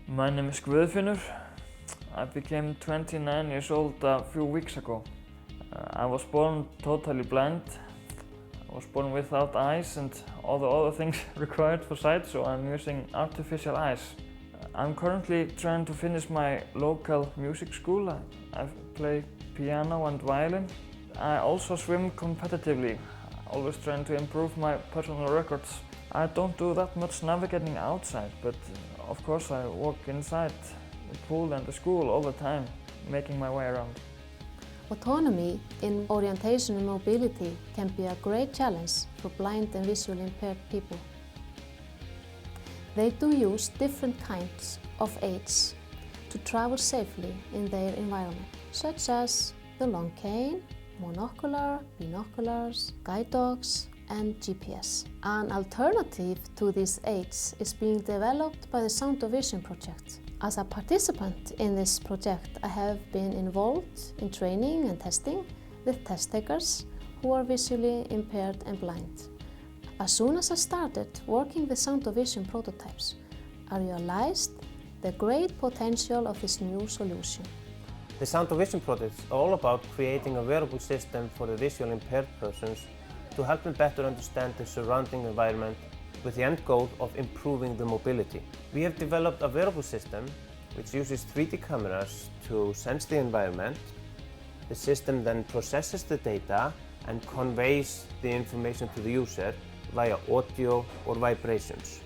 My name is Guðfinnur. I became 29 years old a few weeks ago. I was born totally blind. I was born without eyes and all the other things required for sight, so I'm using artificial eyes. I'm currently trying to finish my local music school. I play piano and violin. I also swim competitively, always trying to improve my personal records. I don't do that much navigating outside, but of course I walk inside the pool and the school all the time, making my way around. Autonomy in orientation and mobility can be a great challenge for blind and visually impaired people. They do use different kinds of aids to travel safely in their environment, such as the long cane, monocular, binoculars, guide dogs, and GPS. An alternative to these aids is being developed by the Sound of Vision project. As a participant in this project, I have been involved in training and testing with test takers who are visually impaired and blind. As soon as I started working with Sound of Vision prototypes, I realized the great potential of this new solution. The Sound of Vision project is all about creating a wearable system for the visually impaired persons to help them better understand the surrounding environment with the end goal of improving the mobility. We have developed a wearable system which uses 3D cameras to sense the environment. The system then processes the data and conveys the information to the user via audio or vibrations.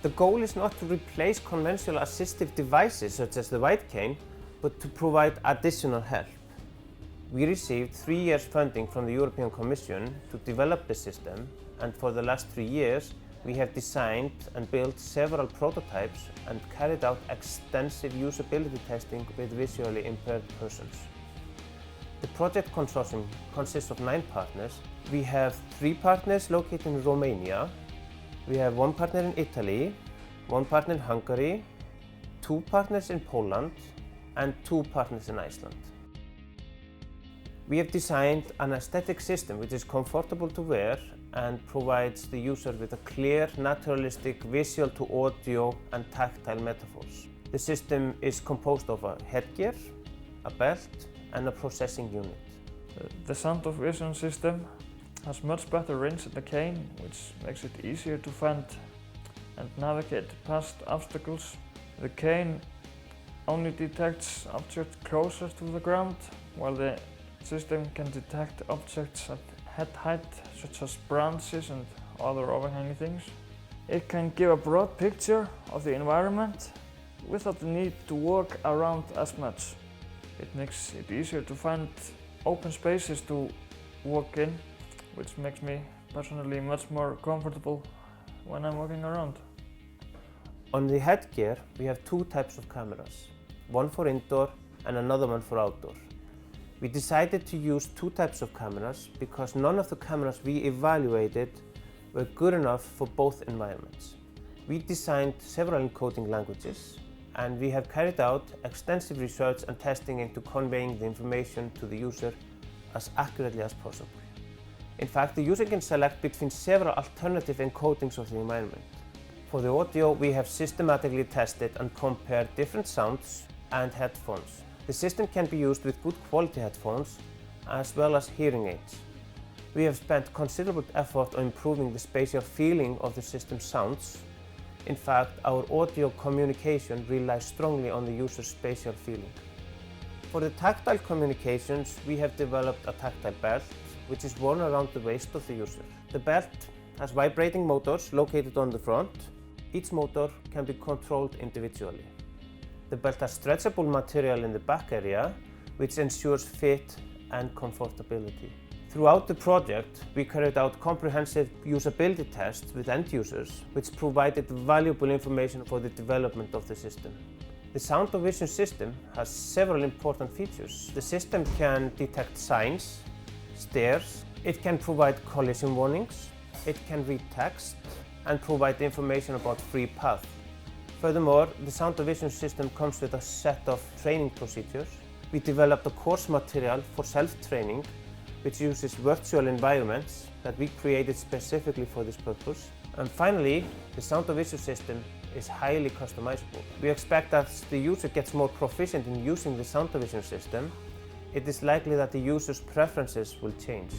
The goal is not to replace conventional assistive devices such as the white cane, but to provide additional help. We received 3 years funding from the European Commission to develop the system, and for the last 3 years we have designed and built several prototypes and carried out extensive usability testing with visually impaired persons. The project consortium consists of 9 partners. We have 3 partners located in Romania, we have 1 partner in Italy, 1 partner in Hungary, 2 partners in Poland, and 2 partners in Iceland. We have designed an aesthetic system which is comfortable to wear and provides the user with a clear, naturalistic visual to audio and tactile metaphors. The system is composed of a headgear, a belt, and a processing unit. The Sound of Vision system has much better range than the cane, which makes it easier to find and navigate past obstacles. The cane only detects objects closer to the ground, while the system can detect objects at head height, such as branches and other overhanging things. It can give a broad picture of the environment without the need to walk around as much. It makes it easier to find open spaces to walk in, which makes me personally much more comfortable when I'm walking around. On the headgear, we have 2 types of cameras, one for indoor and another one for outdoor. We decided to use 2 types of cameras because none of the cameras we evaluated were good enough for both environments. We designed several encoding languages, and we have carried out extensive research and testing into conveying the information to the user as accurately as possible. In fact, the user can select between several alternative encodings of the environment. For the audio, we have systematically tested and compared different sounds and headphones. The system can be used with good quality headphones as well as hearing aids. We have spent considerable effort on improving the spatial feeling of the system's sounds. In fact, our audio communication relies strongly on the user's spatial feeling. For the tactile communications, we have developed a tactile belt, which is worn around the waist of the user. The belt has vibrating motors located on the front. Each motor can be controlled individually. The belt has stretchable material in the back area, which ensures fit and comfortability. Throughout the project, we carried out comprehensive usability tests with end users, which provided valuable information for the development of the system. The Sound of Vision system has several important features. The system can detect signs, stairs, it can provide collision warnings, it can read text, and provide information about free path. Furthermore, the Sound of Vision system comes with a set of training procedures. We developed a course material for self-training, which uses virtual environments that we created specifically for this purpose. And finally, the Sound of Vision system is highly customizable. We expect that as the user gets more proficient in using the Sound of Vision system, it is likely that the user's preferences will change.